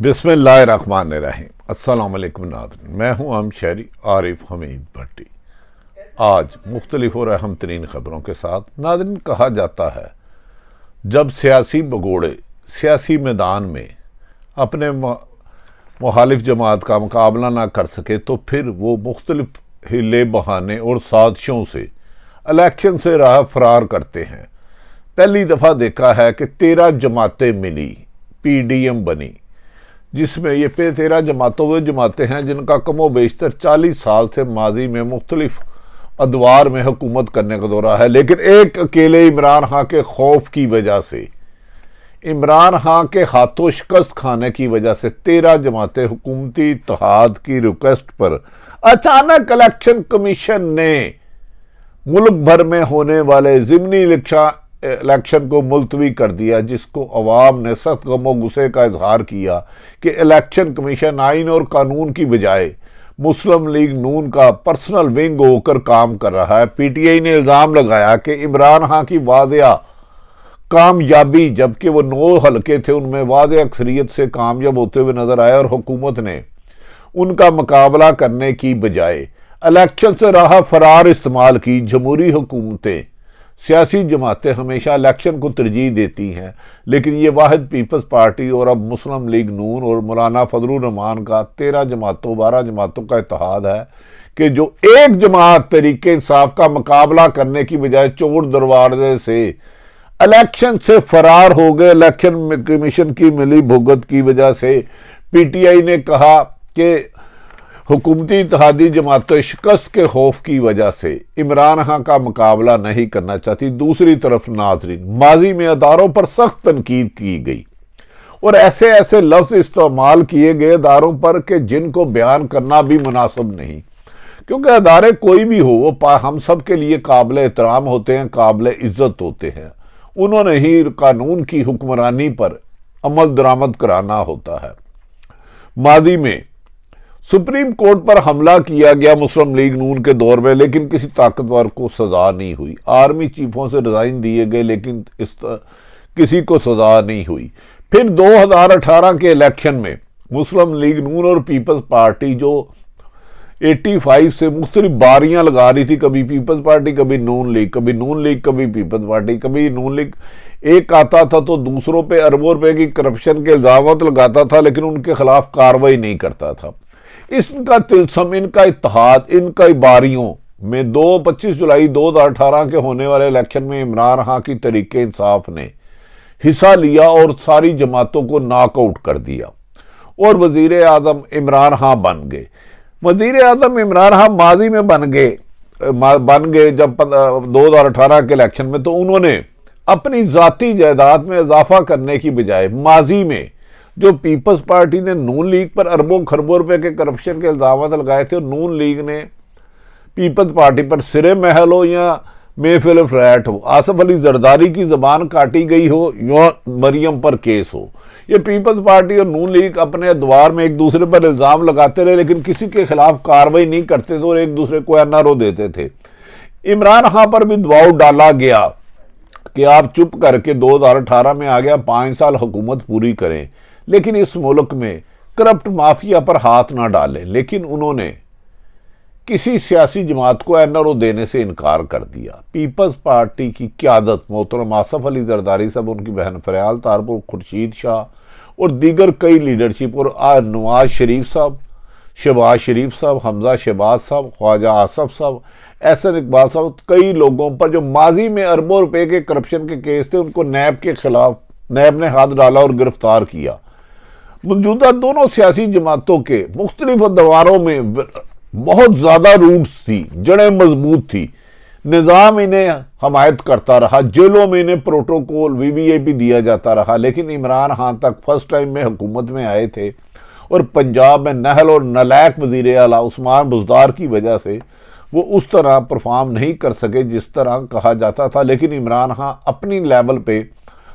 بسم اللہ الرحمن الرحیم۔ السلام علیکم ناظرین، میں ہوں اہم شہری عارف حمید بھٹی۔ آج مختلف اور اہم ترین خبروں کے ساتھ ناظرین، کہا جاتا ہے جب سیاسی بگوڑے سیاسی میدان میں اپنے مخالف جماعت کا مقابلہ نہ کر سکے تو پھر وہ مختلف ہیلے بہانے اور سازشوں سے الیکشن سے راہ فرار کرتے ہیں۔ پہلی دفعہ دیکھا ہے کہ 13 جماعتیں ملی، پی ڈی ایم بنی، جس میں یہ 13 جماعتوں وہ جماعتیں ہیں جن کا کم و بیشتر 40 سال سے ماضی میں مختلف ادوار میں حکومت کرنے کا دورہ ہے، لیکن ایک اکیلے عمران خان کے خوف کی وجہ سے، عمران خان کے ہاتھوں شکست کھانے کی وجہ سے 13 جماعتیں حکومتی اتحاد کی ریکویسٹ پر اچانک الیکشن کمیشن نے ملک بھر میں ہونے والے ضمنی الیکشن کو ملتوی کر دیا، جس کو عوام نے سخت غم و غصے کا اظہار کیا کہ الیکشن کمیشن آئین اور قانون کی بجائے مسلم لیگ نون کا پرسنل ونگ ہو کر کام کر رہا ہے۔ پی ٹی آئی نے الزام لگایا کہ عمران خان کی واضح کامیابی، جبکہ وہ 9 حلقے تھے، ان میں واضح اکثریت سے کامیاب ہوتے ہوئے نظر آئے اور حکومت نے ان کا مقابلہ کرنے کی بجائے الیکشن سے راہ فرار استعمال کی۔ جمہوری حکومتیں، سیاسی جماعتیں ہمیشہ الیکشن کو ترجیح دیتی ہیں، لیکن یہ واحد پیپلز پارٹی اور اب مسلم لیگ نون اور مولانا فضل الرحمان کا 12 جماعتوں کا اتحاد ہے کہ جو ایک جماعت تحریک انصاف کا مقابلہ کرنے کی بجائے چور دروازے سے الیکشن سے فرار ہو گئے۔ الیکشن کمیشن کی ملی بھگت کی وجہ سے پی ٹی آئی نے کہا کہ حکومتی اتحادی جماعتیں شکست کے خوف کی وجہ سے عمران خان کا مقابلہ نہیں کرنا چاہتی۔ دوسری طرف ناظرین، ماضی میں اداروں پر سخت تنقید کی گئی اور ایسے لفظ استعمال کیے گئے اداروں پر کہ جن کو بیان کرنا بھی مناسب نہیں، کیونکہ ادارے کوئی بھی ہو وہ ہم سب کے لیے قابل احترام ہوتے ہیں، قابل عزت ہوتے ہیں۔ انہوں نے ہی قانون کی حکمرانی پر عمل درآمد کرانا ہوتا ہے۔ ماضی میں سپریم کورٹ پر حملہ کیا گیا مسلم لیگ نون کے دور میں، لیکن کسی طاقتور کو سزا نہیں ہوئی۔ آرمی چیفوں سے ریزائن دیے گئے، لیکن کسی کو سزا نہیں ہوئی۔ پھر 2018 کے الیکشن میں مسلم لیگ نون اور پیپلز پارٹی جو 85 سے مختلف باریاں لگا رہی تھی، کبھی پیپلز پارٹی، کبھی نون لیگ، کبھی نون لیگ، کبھی پیپلز پارٹی، کبھی نون لیگ، ایک آتا تھا تو دوسروں پہ اربوں روپے کی کرپشن کے الزامات لگاتا تھا، لیکن ان کے خلاف کارروائی نہیں کرتا تھا۔ اس کا طلسم، ان کا اتحاد، ان کا باریوں میں 25 جولائی 2018 کے ہونے والے الیکشن میں عمران خان کی تحریک انصاف نے حصہ لیا اور ساری جماعتوں کو ناک آؤٹ کر دیا اور وزیر اعظم عمران خان بن گئے۔ وزیر اعظم عمران خان ماضی میں بن گئے جب 2018 کے الیکشن میں، تو انہوں نے اپنی ذاتی جائیداد میں اضافہ کرنے کی بجائے ماضی میں جو پیپلز پارٹی نے نون لیگ پر اربوں خربوں روپے کے کرپشن کے الزامات لگائے تھے، اور نون لیگ نے پیپلز پارٹی پر سرے محل ہو یا محفل فلیٹ ہو، آصف علی زرداری کی زبان کاٹی گئی ہو یا مریم پر کیس ہو، یہ پیپلز پارٹی اور نون لیگ اپنے ادوار میں ایک دوسرے پر الزام لگاتے رہے، لیکن کسی کے خلاف کارروائی نہیں کرتے تھے اور ایک دوسرے کو این آر او دیتے تھے۔ عمران خان پر بھی دباؤ ڈالا گیا کہ آپ چپ کر کے 2018 میں آ گیا 5 سال حکومت پوری کریں، لیکن اس ملک میں کرپٹ مافیا پر ہاتھ نہ ڈالیں، لیکن انہوں نے کسی سیاسی جماعت کو این آر او دینے سے انکار کر دیا۔ پیپلز پارٹی کی قیادت محترم آصف علی زرداری صاحب، ان کی بہن فریال تارپور، خورشید شاہ اور دیگر کئی لیڈرشپ، اور نواز شریف صاحب، شہباز شریف صاحب، حمزہ شہباز صاحب، خواجہ آصف صاحب، احسن اقبال صاحب، کئی لوگوں پر جو ماضی میں اربوں روپے کے کرپشن کے کیس تھے، ان کو نیب کے خلاف نیب نے ہاتھ ڈالا اور گرفتار کیا۔ موجودہ دونوں سیاسی جماعتوں کے مختلف ادواروں میں بہت زیادہ روٹس تھی، جڑیں مضبوط تھی، نظام انہیں حمایت کرتا رہا، جیلوں میں انہیں پروٹوکول VVIP دیا جاتا رہا، لیکن عمران خان تک فرسٹ ٹائم میں حکومت میں آئے تھے اور پنجاب میں نہل اور نلائق وزیر اعلیٰ عثمان بزدار کی وجہ سے وہ اس طرح پرفارم نہیں کر سکے جس طرح کہا جاتا تھا، لیکن عمران خان اپنی لیول پہ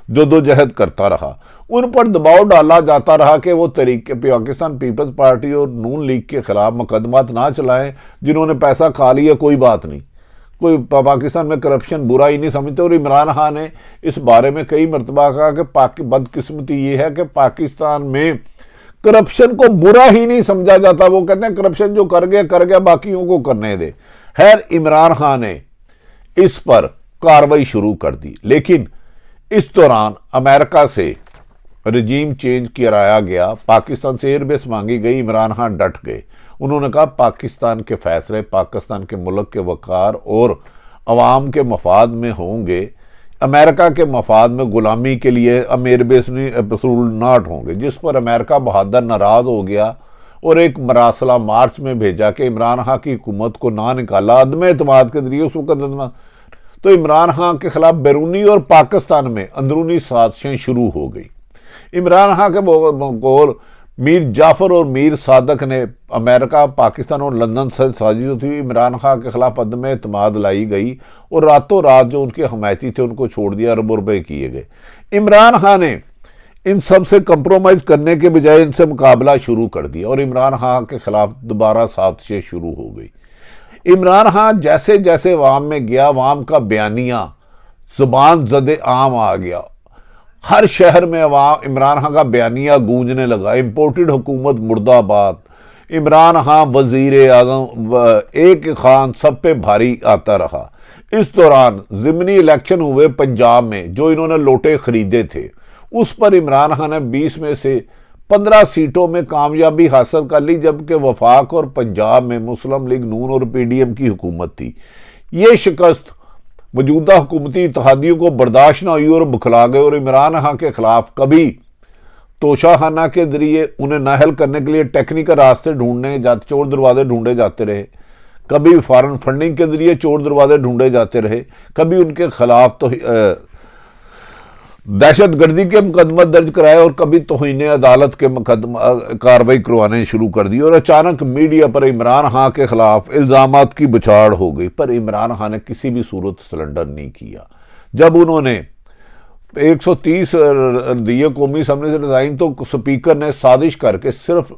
جدوجہد کرتا رہا۔ ان پر دباؤ ڈالا جاتا رہا کہ وہ پاکستان پیپلز پارٹی اور نون لیگ کے خلاف مقدمات نہ چلائیں، جنہوں نے پیسہ کھا لیا کوئی بات نہیں، کوئی پاکستان میں کرپشن برا ہی نہیں سمجھتے۔ اور عمران خان نے اس بارے میں کئی مرتبہ کہا کہ بدقسمتی یہ ہے کہ پاکستان میں کرپشن کو برا ہی نہیں سمجھا جاتا. وہ کہتے ہیں کرپشن جو کر گیا باقیوں کو کرنے دے. خیر عمران خان نے اس پر کاروائی شروع کر دی، لیکن اس دوران امریکہ سے رجیم چینج کرایا گیا، پاکستان سے ایئر بیس مانگی گئی. عمران خان ڈٹ گئے. انہوں نے کہا پاکستان کے فیصلے پاکستان کے ملک کے وقار اور عوام کے مفاد میں ہوں گے، امریکہ کے مفاد میں غلامی کے لیے ایئر بیس نہیں ایبسولوٹ ناٹ ہوں گے. جس پر امریکہ بہادر ناراض ہو گیا اور ایک مراسلہ مارچ میں بھیجا کہ عمران خان کی حکومت کو نہ نکالا عدم اعتماد کے ذریعے. اس وقت تو عمران خان کے خلاف بیرونی اور پاکستان میں اندرونی سازشیں شروع ہو گئی. عمران خان کے بقول میر جعفر اور میر صادق نے امریکہ، پاکستان اور لندن سے سازش ہوتی ہوئی عمران خان کے خلاف عدم اعتماد لائی گئی اور راتوں رات جو ان کے حمایتی تھے ان کو چھوڑ دیا، ارب روپے کیے گئے. عمران خان نے ان سب سے کمپرومائز کرنے کے بجائے ان سے مقابلہ شروع کر دیا اور عمران خان کے خلاف دوبارہ سازشیں شروع ہو گئی. عمران خان جیسے جیسے عوام میں گیا، عوام کا بیانیہ زبان زد عام آ گیا. ہر شہر میں عمران خان کا بیانیہ گونجنے لگا، امپورٹڈ حکومت مردہ آباد، عمران خان وزیر اعظم، ایک خان سب پہ بھاری آتا رہا. اس دوران ضمنی الیکشن ہوئے پنجاب میں جو انہوں نے لوٹے خریدے تھے. اس پر عمران خان نے 20 میں سے 15 سیٹوں میں کامیابی حاصل کر لی، جبکہ وفاق اور پنجاب میں مسلم لیگ نون اور پی ڈی ایم کی حکومت تھی. یہ شکست موجودہ حکومتی اتحادیوں کو برداشت نہ ہوئی اور بکھلا گئے اور عمران خان کے خلاف کبھی توشہ خانہ کے ذریعے انہیں نااہل کرنے کے لیے ٹیکنیکل راستے چور دروازے ڈھونڈے جاتے رہے، کبھی فارن فنڈنگ کے ذریعے چور دروازے ڈھونڈے جاتے رہے، کبھی ان کے خلاف تو دہشت گردی کے مقدمہ درج کرائے اور کبھی توہین عدالت کے کارروائی کروانے شروع کر دی. اور اچانک میڈیا پر عمران خان کے خلاف الزامات کی بچھاڑ ہو گئی، پر عمران خان نے کسی بھی صورت سلنڈر نہیں کیا. جب انہوں نے 130 دیے قومی اسمبلی سے ریزائن تو سپیکر نے سازش کر کے صرف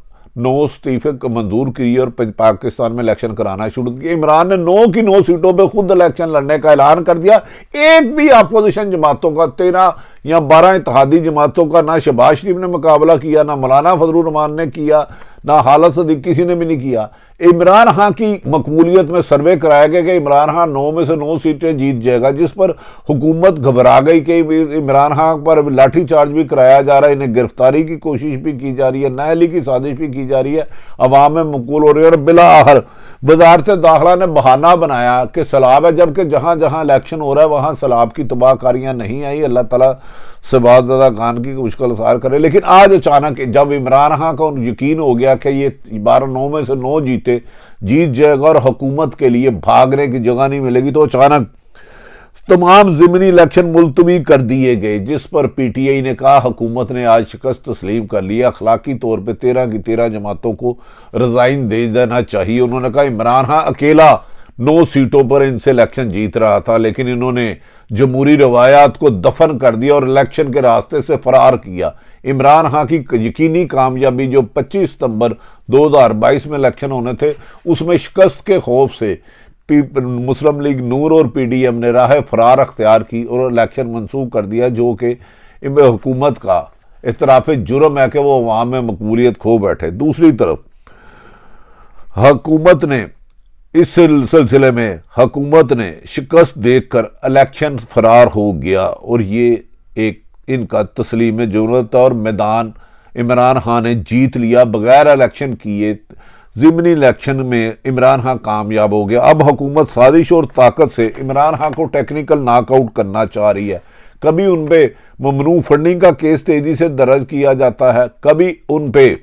9 استعفے منظور کیے اور پاکستان میں الیکشن کرانا شروع کیا. عمران نے 9 کی 9 سیٹوں پہ خود الیکشن لڑنے کا اعلان کر دیا. ایک بھی اپوزیشن جماعتوں کا 13 یا 12 اتحادی جماعتوں کا نہ شہباز شریف نے مقابلہ کیا، نہ مولانا فضل الرحمان نے کیا، نہ خالد صدیقی کسی نے بھی نہیں کیا. عمران خان کی مقبولیت میں سروے کرایا گیا کہ عمران خان 9 میں سے 9 سیٹیں جیت جائے گا، جس پر حکومت گھبرا گئی کہ عمران خان پر لاٹھی چارج بھی کرایا جا رہا ہے، انہیں گرفتاری کی کوشش بھی کی جا رہی ہے، نااہلی کی سازش بھی کی جا رہی ہے، عوام میں مقبول ہو رہی ہے. اور بالآخر وزارت داخلہ نے بہانہ بنایا کہ سیلاب ہے، جبکہ جہاں جہاں الیکشن ہو رہا ہے وہاں سیلاب کی تباہ کاریاں نہیں آئی. اللہ تعالیٰ سے بات زیادہ خان کی مشکل سار کرے. لیکن آج اچانک جب عمران خان کو یقین ہو گیا کہ یہ 9 میں سے 9 جیت جائے گا اور حکومت کے لیے بھاگنے کی جگہ نہیں ملے گی، تو اچانک تمام ضمنی الیکشن ملتوی کر دیے گئے، جس پر پی ٹی آئی نے کہا حکومت نے آج شکست تسلیم کر لیا، اخلاقی طور پہ 13 کی 13 جماعتوں کو ریزائن دے دینا چاہیے. انہوں نے کہا عمران خان اکیلا 9 سیٹوں پر ان سے الیکشن جیت رہا تھا، لیکن انہوں نے جمہوری روایات کو دفن کر دیا اور الیکشن کے راستے سے فرار کیا. عمران خان کی یقینی کامیابی جو 25 ستمبر 2022 میں الیکشن ہونے تھے، اس میں شکست کے خوف سے مسلم لیگ نور اور پی ڈی ایم نے راہ فرار اختیار کی اور الیکشن منسوخ کر دیا، جو کہ حکومت کا اعتراف جرم ہے کہ وہ عوام میں مقبولیت کھو بیٹھے. دوسری طرف حکومت نے اس سلسلے میں شکست دیکھ کر الیکشن فرار ہو گیا اور یہ ایک ان کا تسلیم ضرورت اور میدان عمران خان نے جیت لیا بغیر الیکشن کیے. ضمنی الیکشن میں عمران خان کامیاب ہو گیا. اب حکومت سازش اور طاقت سے عمران خان کو ٹیکنیکل ناک آؤٹ کرنا چاہ رہی ہے. کبھی ان پہ ممنوع فنڈنگ کا کیس تیزی سے درج کیا جاتا ہے، کبھی ان پہ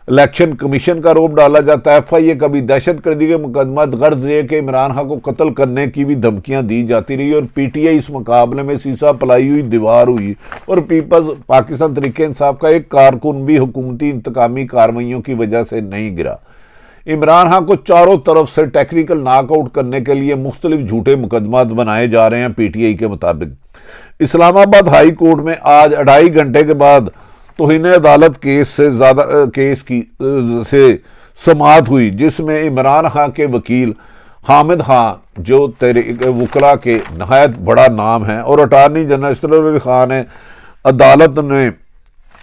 الیکشن کمیشن کا روپ ڈالا جاتا ہے FIA، کبھی دہشت گردی کے مقدمات. غرض یہ کہ عمران خان کو قتل کرنے کی بھی دھمکیاں دی جاتی رہی اور پی ٹی آئی اس مقابلے میں سیسا پلائی ہوئی دیوار ہوئی اور پیپلز پاکستان تحریک انصاف کا ایک کارکن بھی حکومتی انتقامی کارروائیوں کی وجہ سے نہیں گرا. عمران خان کو چاروں طرف سے ٹیکنیکل ناک آؤٹ کرنے کے لیے مختلف جھوٹے مقدمات بنائے جا رہے ہیں. پی ٹی آئی کے مطابق اسلام آباد ہائی کورٹ میں آج 2.5 گھنٹے کے بعد توہین عدالت کیس کی سماعت ہوئی، جس میں عمران خان کے وکیل حامد خان جو وکلا کے نہایت بڑا نام ہے اور اٹارنی جنرل اسرار علی خان نے عدالت نے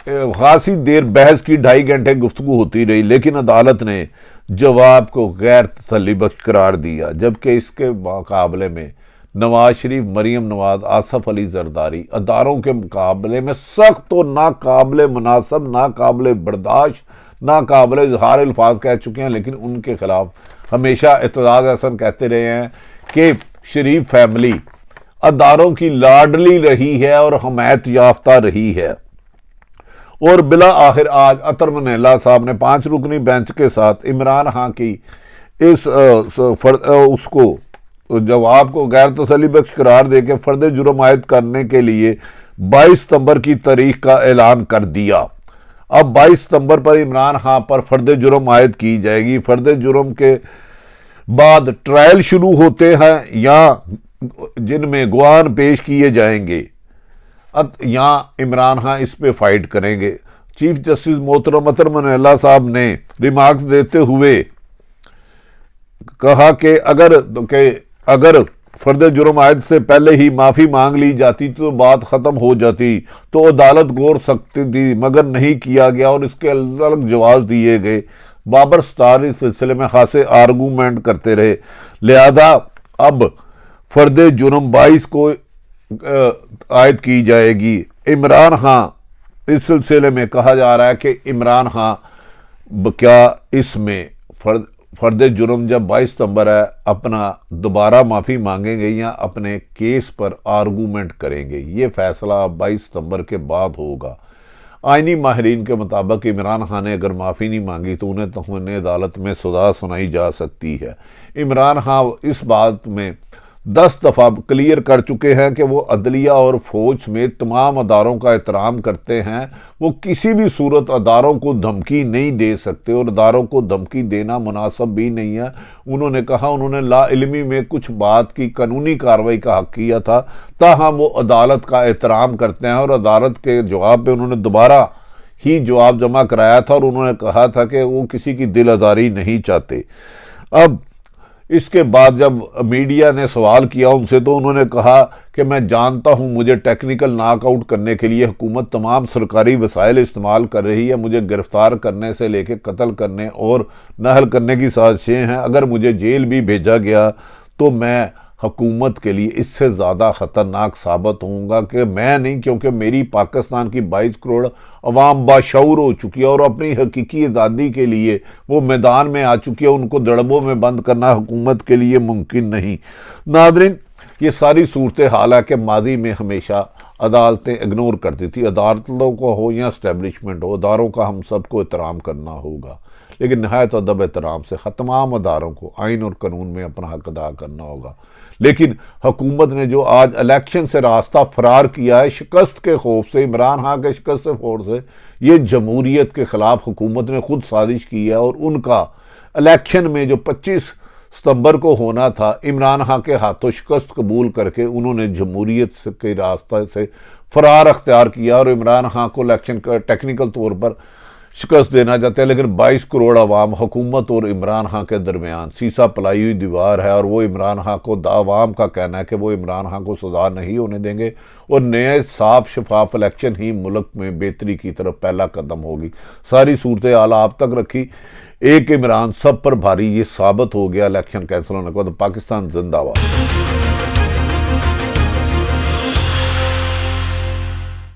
خاصی دیر بحث کی، 2.5 گھنٹے گفتگو ہوتی رہی، لیکن عدالت نے جواب کو غیر تسلی بخش قرار دیا، جبکہ اس کے مقابلے میں نواز شریف، مریم نواز، آصف علی زرداری اداروں کے مقابلے میں سخت و ناقابل مناسب، ناقابل برداشت، ناقابل اظہار الفاظ کہہ چکے ہیں، لیکن ان کے خلاف ہمیشہ اعتزاز احسن کہتے رہے ہیں کہ شریف فیملی اداروں کی لاڈلی رہی ہے اور حمایت یافتہ رہی ہے۔ اور بلا آخر آج عطر منیلا صاحب نے 5 رکنی بینچ کے ساتھ عمران خان کی اس کو جواب کو غیر تسلی بخش قرار دے کے فرد جرم عائد کرنے کے لیے 22 ستمبر کی تاریخ کا اعلان کر دیا۔ اب 22 ستمبر پر عمران خان پر فرد جرم عائد کی جائے گی۔ فرد جرم کے بعد ٹرائل شروع ہوتے ہیں یا جن میں گواہان پیش کیے جائیں گے، یہاں عمران خان اس پہ فائٹ کریں گے۔ چیف جسٹس محترم عطر منیلا صاحب نے ریمارکس دیتے ہوئے کہا کہ اگر فرد جرم عائد سے پہلے ہی معافی مانگ لی جاتی تو بات ختم ہو جاتی، تو عدالت غور سکتی تھی، مگر نہیں کیا گیا اور اس کے الگ جواز دیے گئے۔ بابر ستار اس سلسلے میں خاصے آرگومنٹ کرتے رہے، لہذا اب فرد جرم 22 کو عائد کی جائے گی۔ عمران خان اس سلسلے میں کہا جا رہا ہے کہ عمران خان کیا اس میں فرد جرم جب 22 ستمبر ہے اپنا دوبارہ معافی مانگیں گے یا اپنے کیس پر آرگومنٹ کریں گے، یہ فیصلہ 22 ستمبر کے بعد ہوگا۔ آئینی ماہرین کے مطابق عمران خان نے اگر معافی نہیں مانگی تو انہیں عدالت میں سزا سنائی جا سکتی ہے۔ عمران خان اس بات میں 10 دفعہ کلیئر کر چکے ہیں کہ وہ عدلیہ اور فوج سمیت تمام اداروں کا احترام کرتے ہیں، وہ کسی بھی صورت اداروں کو دھمکی نہیں دے سکتے اور اداروں کو دھمکی دینا مناسب بھی نہیں ہے۔ انہوں نے کہا انہوں نے لا علمی میں کچھ بات کی قانونی کارروائی کا حق کیا تھا، تاہم وہ عدالت کا احترام کرتے ہیں اور عدالت کے جواب پہ انہوں نے دوبارہ ہی جواب جمع کرایا تھا اور انہوں نے کہا تھا کہ وہ کسی کی دل آزاری نہیں چاہتے۔ اب اس کے بعد جب میڈیا نے سوال کیا ان سے تو انہوں نے کہا کہ میں جانتا ہوں مجھے ٹیکنیکل ناک آؤٹ کرنے کے لیے حکومت تمام سرکاری وسائل استعمال کر رہی ہے، مجھے گرفتار کرنے سے لے کے قتل کرنے اور نہل کرنے کی سازشیں ہیں، اگر مجھے جیل بھی بھیجا گیا تو میں حکومت کے لیے اس سے زیادہ خطرناک ثابت ہوں گا کہ میں نہیں، کیونکہ میری پاکستان کی 22 کروڑ عوام باشعور ہو چکی ہے اور اپنی حقیقی آزادی کے لیے وہ میدان میں آ چکی ہے، ان کو دڑبوں میں بند کرنا حکومت کے لیے ممکن نہیں۔ ناظرین، یہ ساری صورتحال ہے کہ ماضی میں ہمیشہ عدالتیں اگنور کرتی تھی، عدالتوں کو ہو یا اسٹیبلشمنٹ ہو، اداروں کا ہم سب کو احترام کرنا ہوگا، لیکن نہایت ادب احترام سے تمام اداروں کو آئین اور قانون میں اپنا حق ادا کرنا ہوگا۔ لیکن حکومت نے جو آج الیکشن سے راستہ فرار کیا ہے شکست کے خوف سے، عمران خان کے شکست کے خوف سے، یہ جمہوریت کے خلاف حکومت نے خود سازش کی ہے اور ان کا الیکشن میں جو 25 ستمبر کو ہونا تھا، عمران خان کے ہاتھوں شکست قبول کر کے انہوں نے جمہوریت کے راستہ سے فرار اختیار کیا اور عمران خان کو الیکشن کا ٹیکنیکل طور پر شکست دینا چاہتے ہیں، لیکن 22 کروڑ عوام حکومت اور عمران خان کے درمیان سیسا پلائی ہوئی دیوار ہے اور وہ عمران خان کو عوام کا کہنا ہے کہ وہ عمران خان کو سزا نہیں ہونے دیں گے اور نئے صاف شفاف الیکشن ہی ملک میں بہتری کی طرف پہلا قدم ہوگی۔ ساری صورتحال آپ تک رکھی، ایک عمران سب پر بھاری، یہ ثابت ہو گیا الیکشن کینسل ہونے کے بعد۔ پاکستان زندہ باد۔